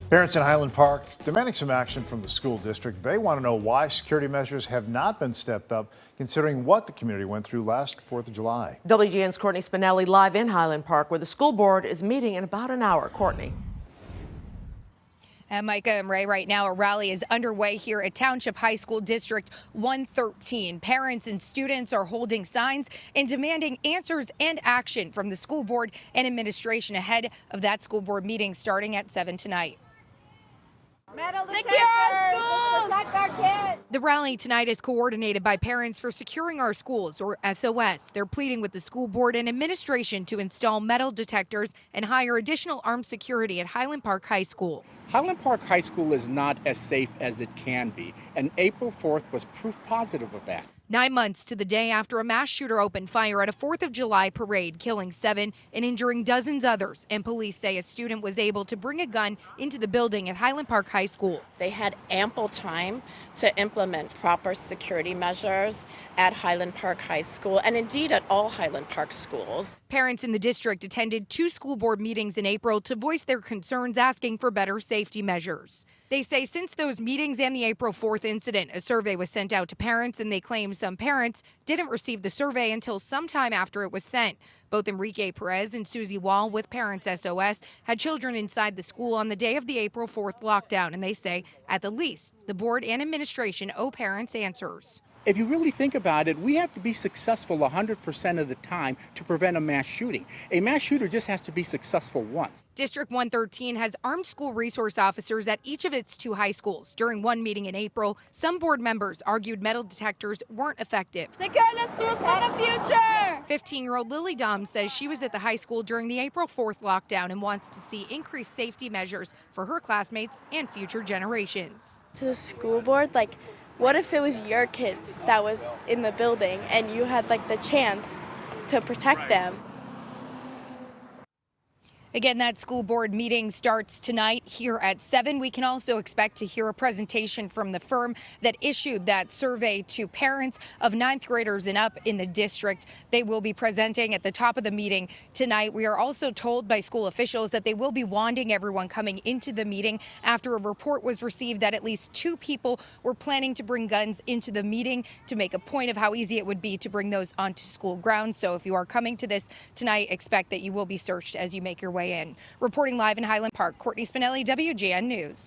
Parents in Highland Park demanding some action from the school district. They want to know why security measures have not been stepped up, considering what the community went through last 4th of July. WGN's Courtney Spinelli live in Highland Park, where the school board is meeting in about an hour. Courtney. And Micah and Ray, right now a rally is underway here at Township High School District 113. Parents and students are holding signs and demanding answers and action from the school board and administration ahead of that school board meeting starting at 7 tonight. Metal detectors, protect our kids. The rally tonight is coordinated by Parents for Securing Our Schools, or SOS. They're pleading with the school board and administration to install metal detectors and hire additional armed security at Highland Park High School. Highland Park High School is not as safe as it can be, and April 4th was proof positive of that. 9 months to the day after a mass shooter opened fire at a 4th of July parade, killing 7 and injuring dozens others. And police say a student was able to bring a gun into the building at Highland Park High School. They had ample time to implement proper security measures at Highland Park High School and indeed at all Highland Park schools. Parents in the district attended 2 school board meetings in April to voice their concerns, asking for better safety measures. They say since those meetings and the April 4th incident, a survey was sent out to parents, and they claim some parents didn't receive the survey until sometime after it was sent. Both Enrique Perez and Susie Wall with Parents SOS had children inside the school on the day of the April 4th lockdown, and they say at the least, the board and administration owe parents answers. If you really think about it, we have to be successful 100% of the time to prevent a mass shooting. A mass shooter just has to be successful once. District 113 has armed school resource officers at each of its 2 high schools. During one meeting in April, some board members argued metal detectors weren't effective. Secure the schools for the future. 15-year-old Lily Dom says she was at the high school during the April 4th lockdown and wants to see increased safety measures for her classmates and future generations. To the school board, what if it was your kids that was in the building and you had the chance to protect them? Again, that school board meeting starts tonight here at 7. We can also expect to hear a presentation from the firm that issued that survey to parents of 9th graders and up in the district. They will be presenting at the top of the meeting tonight. We are also told by school officials that they will be wanding everyone coming into the meeting after a report was received that at least 2 people were planning to bring guns into the meeting to make a point of how easy it would be to bring those onto school grounds. So if you are coming to this tonight, expect that you will be searched as you make your way in. Reporting live in Highland Park, Courtney Spinelli, WGN News.